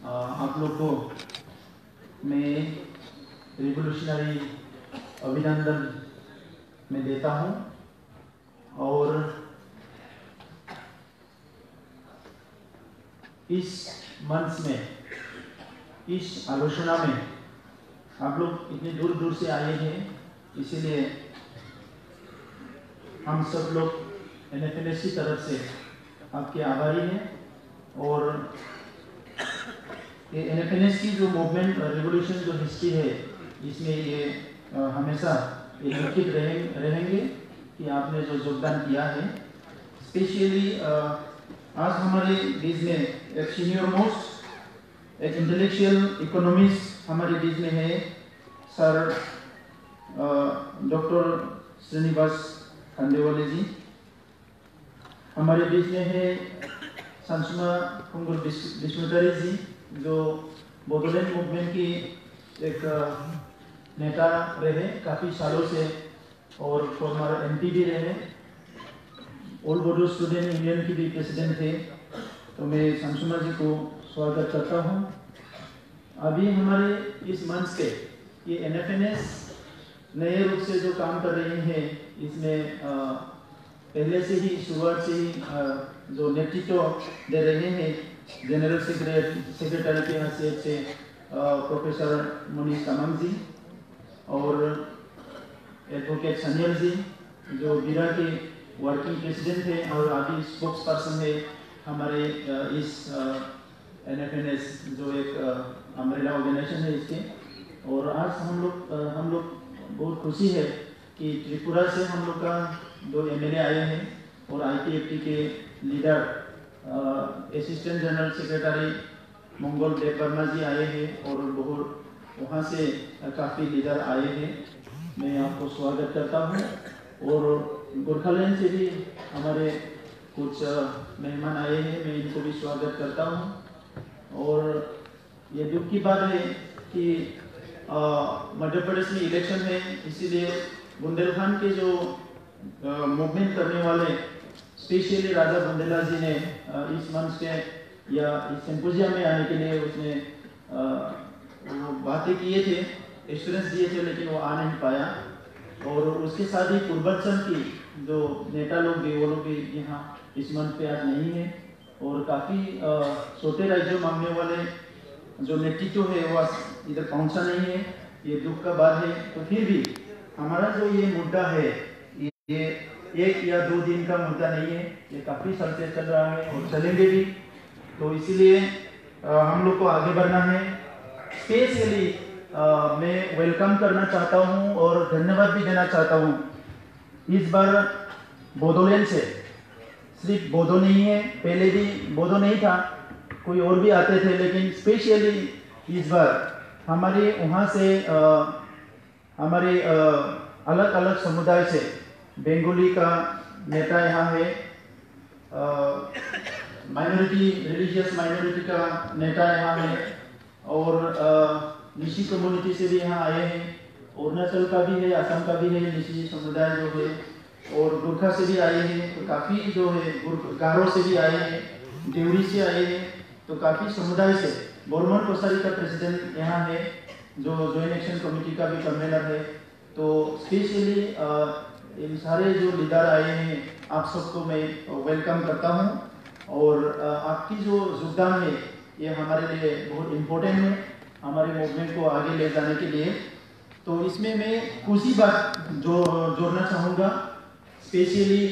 आप लोग को मैं रिवोल्यूशनरी अभिनंदन मैं देता हूँ। और इस मंच में, इस आलोचना में आप लोग इतने दूर दूर से आए हैं, इसीलिए हम सब लोग NFNS की तरफ से आपके आभारी हैं। और ये NFNS की जो मूवमेंट रिवोल्यूशन जो हिस्ट्री है, इसमें ये हमेशा लिखित रहेंगे कि आपने जो योगदान किया है। स्पेशली आज हमारे बीच में एक सीनियर मोस्ट, एक इंटेलेक्चुअल इकोनॉमिस्ट हमारे बीच में है, सर डॉक्टर श्रीनिवास खंडेवाले जी। हमारे बीच में है संसुमा कुंगुर विश्वधरी जी, जो बोडोलैंड मूवमेंट की एक नेता रहे काफ़ी सालों से और फॉर्मर MP भी रहे, ऑल बोडो स्टूडेंट यूनियन की भी प्रेसिडेंट थे। तो मैं संसुमा जी को स्वागत करता हूँ। अभी हमारे इस मंच पे ये NFNS नए रूप से जो काम कर रहे हैं, इसमें पहले से ही शुरुआत से ही जो नेतृत्व दे रहे हैं जनरल सेक्रेटरी की हैसियत से प्रोफेसर मुनीश तमांग जी और एडवोकेट सनियल जी, जो बीरा के वर्किंग प्रेसिडेंट है और अभी स्पोक्स पर्सन है हमारे इस NFNS जो एक अम्ब्रेला ऑर्गेनाइजेशन है इसके। और आज हम लोग बहुत खुशी है कि त्रिपुरा से हम लोग का 2 MLA आए हैं और ITFT के लीडर असिस्टेंट जनरल सेक्रेटरी मंगल देव वर्मा जी आए हैं और बहुत वहाँ से काफ़ी लीडर आए हैं। मैं आपको स्वागत करता हूँ। और गोरखालैंड से भी हमारे कुछ मेहमान आए हैं, मैं इनको भी स्वागत करता हूँ। और ये दुख की बात है कि मध्य प्रदेश में इलेक्शन है, इसीलिए बुंदेलखंड के जो मूवमेंट करने वाले स्पेशली राजा बुंदेला जी ने इस मंच के या इस सिंपोजियम में आने के लिए उसने बातें किए थे, एश्योरेंस दिए थे, लेकिन वो आ नहीं पाया। और उसके साथ ही पूर्वांचल की जो नेता लोग भी, वो लोग भी यहाँ इस मंच पे आज नहीं है। और काफ़ी छोटे राज्यों मांगने वाले जो नेतृत्व है वो इधर पहुँचा नहीं है, ये दुख का बात है। तो फिर भी हमारा जो ये मुद्दा है, ये 1 या 2 दिन का मुद्दा नहीं है, ये काफ़ी साल से चल रहा है और चलेंगे भी। तो इसीलिए हम लोग को आगे बढ़ना है। स्पेशली मैं वेलकम करना चाहता हूँ और धन्यवाद भी देना चाहता हूँ। इस बार बोडोलैंड से सिर्फ बोडो नहीं है, पहले भी बोडो नहीं था, कोई और भी आते थे, लेकिन स्पेशली इस बार हमारे वहाँ से हमारे अलग अलग समुदाय से बंगाली का नेता यहाँ है, माइनॉरिटी रिलीजियस माइनॉरिटी का नेता यहाँ है और निशी कम्युनिटी से भी यहाँ आए हैं, अरुणाचल का भी है, असम का भी है निशी समुदाय जो है, और गुरखा से भी आए हैं। तो काफ़ी जो है गारो से भी आए हैं, देवरी से आए हैं, तो काफ़ी समुदाय से। बोरमन कोसारी का प्रेसिडेंट यहाँ है, जो जॉइंट एक्शन कमेटी का भी कन्वेनर है। तो स्पेशली इन सारे जो लीडर आए हैं, आप सबको मैं वेलकम करता हूँ। और आपकी जो योगदान है ये हमारे लिए बहुत इम्पोर्टेंट है, हमारे मूवमेंट को आगे ले जाने के लिए। तो इसमें मैं कुछ ही बात जोड़ना चाहूँगा। स्पेशली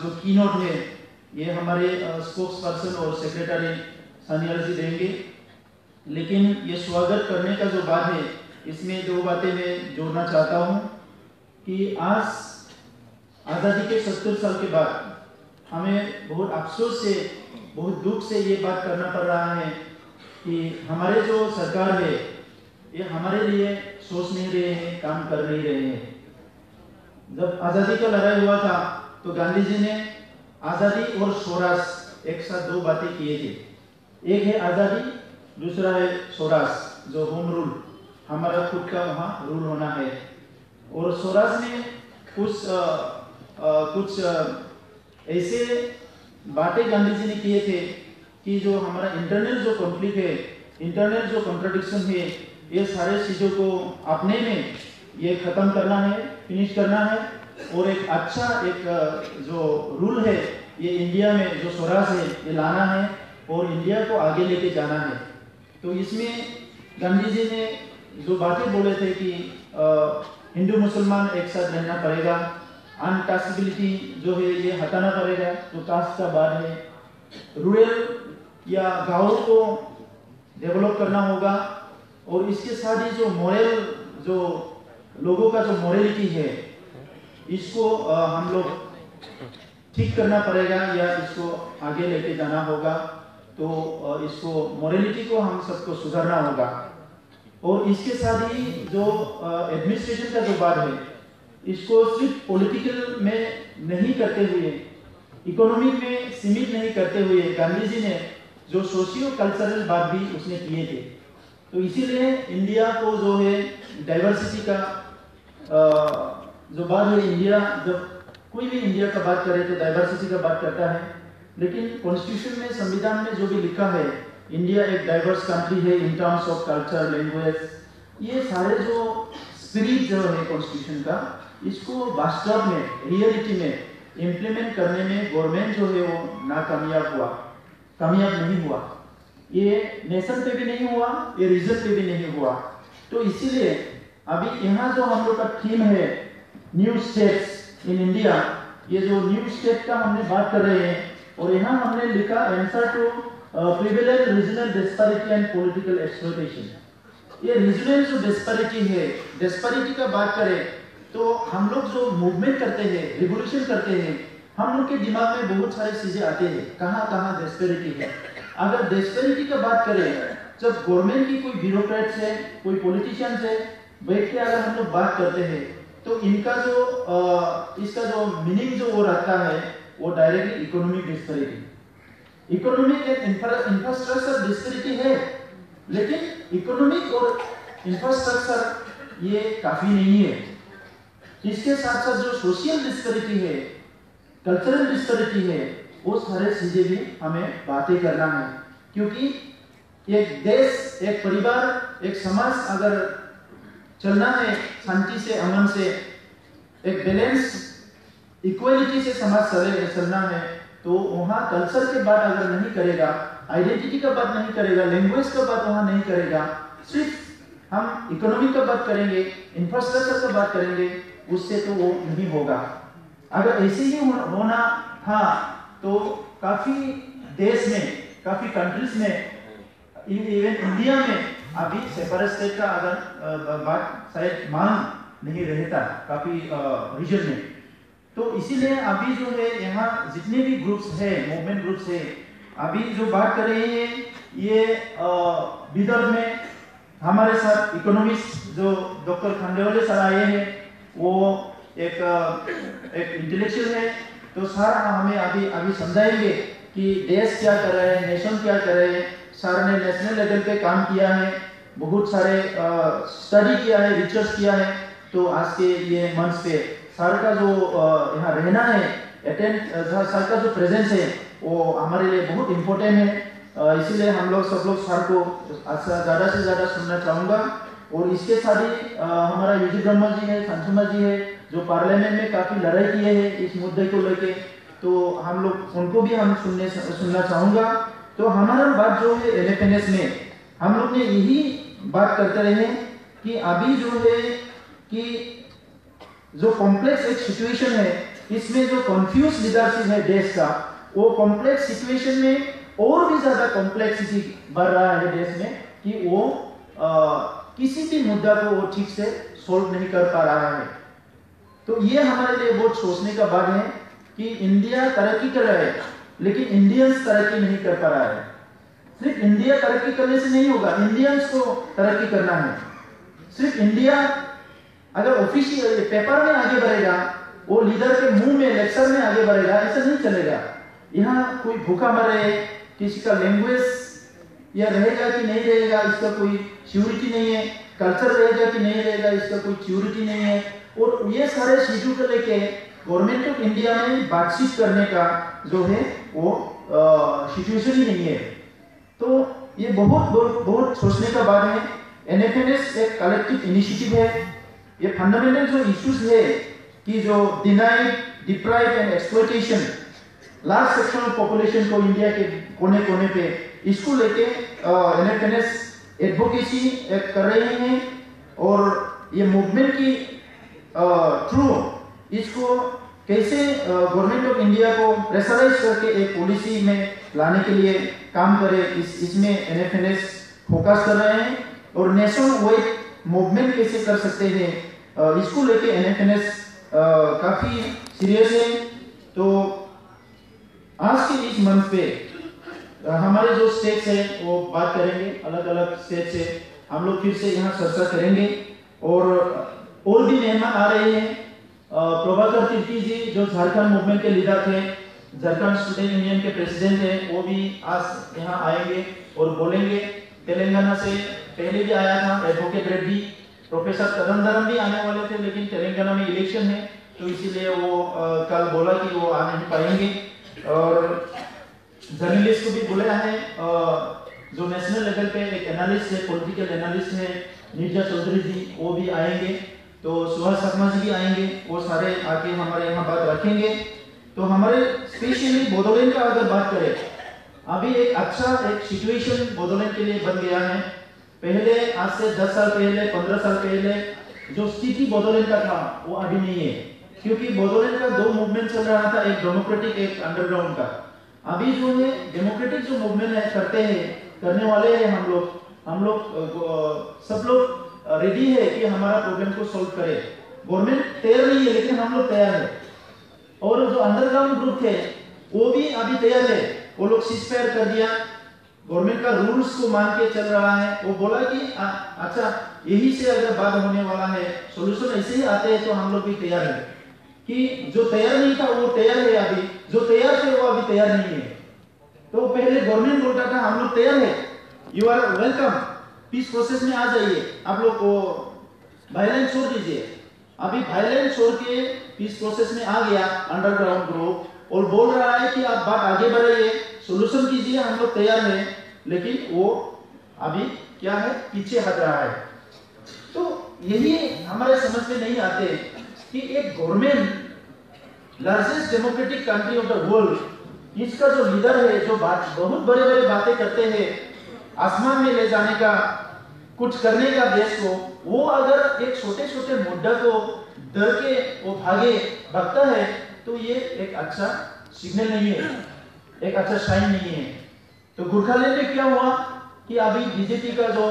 जो कीनोट है ये हमारे स्पोक्स पर्सन और सेक्रेटरी सनियल जी देंगे, लेकिन ये स्वागत करने का जो बात है, इसमें 2 बातें मैं जोड़ना चाहता हूँ कि आज आज़ादी के 70 साल के बाद हमें बहुत अफसोस से, बहुत दुख से ये बात करना पड़ रहा है कि हमारे जो सरकार है ये हमारे लिए सोच नहीं रहे हैं, काम कर नहीं रहे हैं। जब आज़ादी का लड़ाई हुआ था तो गांधी जी ने आज़ादी और स्वराज एक साथ 2 बातें किए थे। एक है आज़ादी, दूसरा है स्वराज, जो होम रूल, हमारा खुद का वहाँ रूल होना है। और स्वराज में कुछ ऐसे बातें गांधी जी ने किए थे कि जो हमारा इंटरनल जो कॉन्फ्लिक्ट है इंटरनल जो कॉन्ट्रडिक्शन है, ये सारे चीज़ों को अपने में ये ख़त्म करना है, फिनिश करना है, और एक अच्छा एक जो रूल है ये इंडिया में जो स्वराज है ये लाना है और इंडिया को आगे लेके जाना है। तो इसमें गांधी जी ने जो बातें बोले थे कि हिंदू मुसलमान एक साथ रहना पड़ेगा, अनकास्टेबिलिटी जो है ये हटाना पड़ेगा, जो कास्ट का बात है, रूरल या गाँव को डेवलप करना होगा, और इसके साथ ही जो मॉरल, जो लोगों का जो मॉरलिटी है इसको हम लोग ठीक करना पड़ेगा या इसको आगे लेके जाना होगा। तो इसको मॉरलिटी को हम सबको सुधारना होगा, और इसके साथ ही जो एडमिनिस्ट्रेशन का जो बात है इसको सिर्फ पॉलिटिकल में नहीं करते हुए, इकोनॉमिक में सीमित नहीं करते हुए गांधी जी ने जो सोशियो कल्चरल बात भी उसने किए थे। तो इसीलिए इंडिया को जो है डाइवर्सिटी का जो बात है, इंडिया जब कोई भी इंडिया का बात करे तो डाइवर्सिटी का बात करता है, लेकिन कॉन्स्टिट्यूशन में, संविधान में जो भी लिखा है इंडिया एक डाइवर्स कंट्री है in terms of culture, language, ये सारे जो स्पिरिट जो है कॉन्स्टिट्यूशन का, इसको वास्तव में रियलिटी में इम्प्लीमेंट करने में गवर्नमेंट जो है वो कामयाब नहीं हुआ। ये नेशन पे भी नहीं हुआ, ये रीजन पे भी नहीं हुआ। तो इसीलिए अभी यहाँ जो हम लोग का थीम है न्यू स्टेट्स इन इंडिया, ये जो न्यू स्टेट का हमने बात कर रहे हैं, और यहाँ हमने लिखा answer to prevalent regional disparity and political exploitation. ये रीजनल जो डिस्पैरिटी है, डिस्पैरिटी का बात करें तो हम लोग जो मूवमेंट करते हैं, रिवोल्यूशन करते हैं, हम लोग के दिमाग में बहुत सारी चीजें आते हैं, कहाँ कहाँ डिस्पैरिटी है। अगर डिस्पैरिटी का बात करें, जब गवर्नमेंट की कोई ब्यूरोक्रेट से, कोई पॉलिटिशियन से बैठ के अगर हम लोग बात करते हैं, तो इनका जो इसका जो मीनिंग जो वो रहता है वो directly economic disparity, economic and infrastructure disparity है, लेकिन इकोनॉमिक और इंफ्रास्ट्रक्चर ये काफी नहीं है। इसके साथ साथ जो सोशल डिस्पैरिटी है, कल्चरल डिस्पैरिटी है, वो सारे चीजें भी हमें बातें करना है, क्योंकि एक देश, एक परिवार, एक समाज अगर चलना है शांति से, अमन से, एक बैलेंस इक्वलिटी से समाज चलना है, तो वहाँ कल्चर के बात अगर नहीं करेगा, आइडेंटिटी का बात नहीं करेगा, लैंग्वेज का बात वहाँ नहीं करेगा, सिर्फ हम इकोनॉमी का बात करेंगे, इंफ्रास्ट्रक्चर का बात करेंगे, उससे तो वो नहीं होगा। अगर ऐसे ही होना था तो काफी देश में, काफी कंट्रीज में, इवन इंडिया में अभी सेपरेट स्टेट का अगर बात शायद मांग नहीं रहता काफी रीजन में। तो इसीलिए अभी जो है यहाँ जितने भी ग्रुप्स है, मूवमेंट ग्रुप्स है, अभी जो बात कर रहे हैं, ये विदर्भ में हमारे साथ इकोनॉमिस्ट जो डॉक्टर खंडेवाले सर आए हैं, वो एक इंटेलेक्चुअल है, तो सर हमें अभी समझाएंगे कि देश क्या कर रहे हैं, नेशन क्या कर रहे हैं। सर ने नेशनल लेवल पे काम किया है, बहुत सारे स्टडी किया है, रिसर्च किया है। तो आज के ये मंच पे सर का जो यहाँ रहना है, सर का जो प्रेजेंस है वो हमारे लिए बहुत इम्पोर्टेंट है। इसीलिए हम लोग सब लोग सर को ज़्यादा से ज़्यादा सुनना चाहूँगा। और इसके साथ ही हमारा यूजी ब्रह्मा जी है, संसुमा जी है, जो पार्लियामेंट में काफ़ी लड़ाई किए हैं इस मुद्दे को लेके, तो हम लोग उनको भी हम सुनना चाहूँगा। तो हमारा बात जो है इंडिपेंडेंस में हम लोग ने यही बात करते रहे कि अभी जो है कि जो कॉम्प्लेक्स एक सिचुएशन है, इसमें जो कंफ्यूज लीडरशिप है देश का, वो कॉम्प्लेक्स सिचुएशन में और भी ज्यादा कॉम्प्लेक्सिटी बढ़ रहा है देश में, कि वो किसी भी मुद्दा को वो ठीक से सोल्व नहीं कर पा रहा है। तो ये हमारे लिए बहुत सोचने का बात है कि इंडिया तरक्की कर रहा है, लेकिन इंडियंस तरक्की नहीं कर पा रहा है। सिर्फ इंडिया तरक्की करने से नहीं होगा, इंडियंस को तरक्की करना है। सिर्फ इंडिया अगर ऑफिशियल पेपर में आगे बढ़ेगा, वो लीडर के मुंह में, लेक्चर में आगे बढ़ेगा, ऐसा नहीं चलेगा। यहाँ कोई भूखा मरे, किसी का लैंग्वेज या रहेगा कि नहीं रहेगा इसका कोई श्योरिटी नहीं है, कल्चर रहेगा कि नहीं रहेगा इसका कोई श्योरिटी नहीं है। और ये सारे चीजों को लेके गवर्नमेंट ऑफ इंडिया में बातचीत करने का जो है वो सिचुएशन ही नहीं है। तो ये बहुत सोचने का बात है। NFNS एक कलेक्टिव इनिशिएटिव है। ये फंडामेंटल जो इश्यूज है कि जो denied, deprive and exploitation large section of population को इंडिया के कोने कोने पे, इसको लेके NFNS एडवोकेसी कर रहे हैं और ये मूवमेंट की थ्रू इसको कैसे गवर्नमेंट ऑफ इंडिया को प्रेशराइज करके एक पॉलिसी में लाने के लिए काम करे, इसमें NFNS फोकस कर रहे हैं। और नेशन वाइड मूवमेंट कैसे कर सकते हैं, इसको लेके NFNS काफी सीरियस है। तो आज के इस मंथ पे हमारे जो स्टेट्स है वो बात करेंगे, अलग अलग स्टेट से हम लोग फिर से यहाँ चर्चा करेंगे। और भी मेहमान आ रहे हैं। प्रभाकर तिर्की जी जो झारखंड मूवमेंट के लीडर थे, झारखंड स्टूडेंट यूनियन के प्रेसिडेंट हैं, वो भी आज यहाँ आएंगे और बोलेंगे। तेलंगाना से पहले भी आया था एडवोकेट रेड्डी, प्रोफेसर तदनदरम भी आने वाले थे, लेकिन तेलंगाना में इलेक्शन है तो इसीलिए वो कल बोला कि वो आ नहीं पाएंगे। और जर्नलिस्ट को भी बुलाया है, जो नेशनल लेवल पे एक एनालिस्ट है, पॉलिटिकल एनालिस्ट है, नीरजा चौधरी जी, वो भी आएंगे। तो सुभाष शर्मा जी भी आएंगे, वो सारे आके हमारे यहाँ बात रखेंगे। तो हमारे स्पेशली बोडोलैंड का अगर बात करें, अभी एक अच्छा एक सिचुएशन बोडोलैंड के लिए बन गया है। पहले आज से 10 साल पहले, 15 साल पहले जो स्थिति बोडोलैंड का था वो अभी नहीं है, क्योंकि बोडोलैंड का दो मूवमेंट चल रहा था, एक डेमोक्रेटिक एक अंडरग्राउंड का। अभी जो है डेमोक्रेटिक जो मूवमेंट है करने वाले हैं हम लोग सब लोग रेडी है कि हमारा प्रॉब्लम को सॉल्व करे। गवर्नमेंट तैयार नहीं है लेकिन हम लोग तैयार है। और जो अंडरग्राउंड ग्रुप थे वो भी अभी तैयार है, वो लोग सीजफायर कर दिया, गवर्नमेंट का रूल्स को मान के चल रहा है। वो बोला कि अच्छा यही से अगर बात होने वाला है, सॉल्यूशन ऐसे ही आते हैं तो हम लोग भी तैयार है। कि जो तैयार नहीं था वो तैयार है, अभी जो तैयार थे वो अभी तैयार नहीं है। तो पहले गवर्नमेंट बोलता था हम लोग तैयार है, you are welcome, peace process में आ जाइए, आप लोग को वायलेंस छोड़ दीजिए। अभी वायलेंस छोड़ के पीस प्रोसेस में आ गया अंडरग्राउंड ग्रुप और बोल रहा है कि आप बात आगे बढ़ाइए, सॉल्यूशन कीजिए, हम लोग तैयार हैं। लेकिन वो अभी क्या है, पीछे हट रहा है। तो यही हमारे समझ में नहीं आते कि एक government largest democratic country of the world, इसका जो लीडर है, जो बहुत बड़े बातें करते हैं, आसमान में ले जाने का, कुछ करने का देश को, वो अगर एक छोटे मुद्दा को डर के वो भागता है तो ये एक अच्छा सिग्नल नहीं है, एक अच्छा साइन नहीं है। तो गोरखालैंड में क्या हुआ कि अभी बीजेपी का जो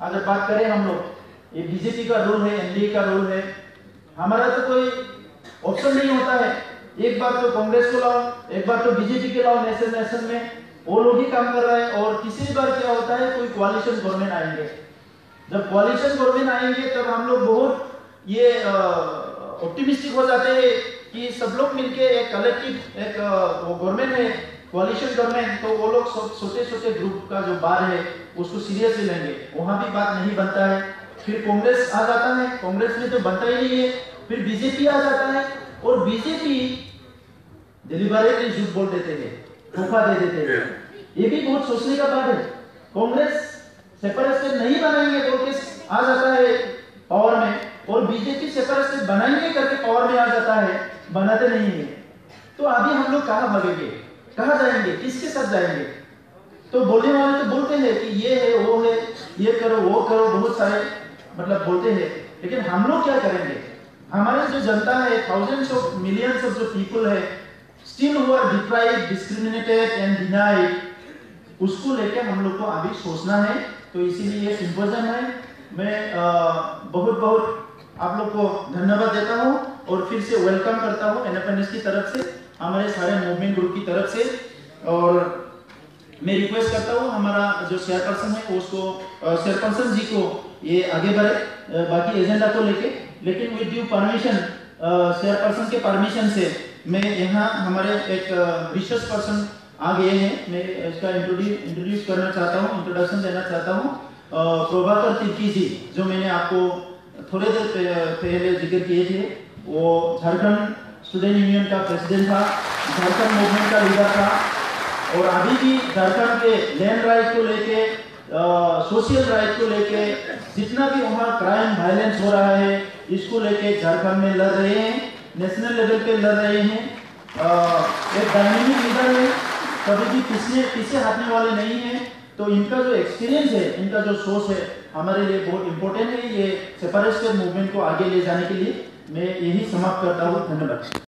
अगर बात करें हम लोग, ये बीजेपी का रोल है, एनडीए का रोल है, हमारा तो कोई ऑप्शन नहीं होता है। एक बार तो कांग्रेस को लाओ, एक बार तो बीजेपी के लाओ, नेशन में वो लोग ही काम कर रहे हैं। और तीसरी बार क्या होता है, कोई कोalition गवर्नमेंट आएंगे। जब कोalition गवर्नमेंट आएंगे तब हम लोग बहुत ये ऑप्टिमिस्टिक हो जाते हैं कि सब लोग मिलके एक कलेक्टिव एक वो गवर्नमेंट है, कोalition गवर्नमेंट, तो वो लोग छोटे ग्रुप का जो बात है उसको सीरियसली लेंगे। वहां भी बात नहीं बनता है। फिर कांग्रेस आ जाता है, कांग्रेस में तो बनता ही नहीं है। फिर बीजेपी आ जाता है और बीजेपी डिलिबरेटली झूठ बोल देते हैं, धोखा दे देते हैं। ये भी बहुत सोचने का बात है। कांग्रेस सेपरेट नहीं बनाएंगे बोल के आ जाता है पावर में, और बीजेपी सेपरेट बनाएंगे करके पावर में आ जाता है, बनाते नहीं है। तो अभी हम लोग कहाँ भागेंगे, कहाँ जाएंगे, किसके साथ जाएंगे? तो बोलने वाले तो बोलते हैं कि ये है, वो है, ये करो, वो करो, बहुत सारे मतलब बोलते हैं, लेकिन हम लोग क्या करेंगे? हमारे जो जनता है, थाउजेंड्स ऑफ मिलियंस ऑफ जो पीपल है, still who are deprived, discriminated and denied, उसको लेकर हम लोग को अभी सोचना है। तो इसीलिए ये सिंपोजियम है। मैं बहुत आप लोग को धन्यवाद देता हूँ और फिर से वेलकम करता हूँ NFNS की तरफ से, हमारे सारे मूवमेंट ग्रुप की तरफ से। और मैं रिक्वेस्ट करता हूँ हमारा जो चेयरपर्सन है उसको, चेयरपर्सन जी को ये आगे बढ़े बाकी एजेंडा को लेके, लेकिन विद ड्यू परमिशन, चेयरपर्सन के परमिशन से मैं यहाँ हमारे एक रिसर्च पर्सन आ गए हैं, मैं इसका इंट्रोड्यूस करना चाहता हूँ, इंट्रोडक्शन देना चाहता हूँ। प्रभाकर तिर्की जी, जो मैंने आपको थोड़े देर पहले जिक्र किए थे, वो झारखंड स्टूडेंट यूनियन का प्रेसिडेंट था, झारखंड मूवमेंट का लीडर था, और अभी भी झारखंड के लैंड राइट को लेके, सोशल राइट को लेके जितना भी वहाँ क्राइम वायलेंस हो रहा है, इसको लेके झारखंड में लड़ रहे हैं, नेशनल लेवल पे लड़ रहे हैं। एक डायनेमिक लीडर है, कभी भी पीछे हटने वाले नहीं है। तो इनका जो एक्सपीरियंस है, इनका जो सोच है, हमारे लिए बहुत इंपॉर्टेंट है। ये सेपरेटिस्ट मूवमेंट को आगे ले जाने के लिए मैं यही समाप्त करता हूँ। धन्यवाद।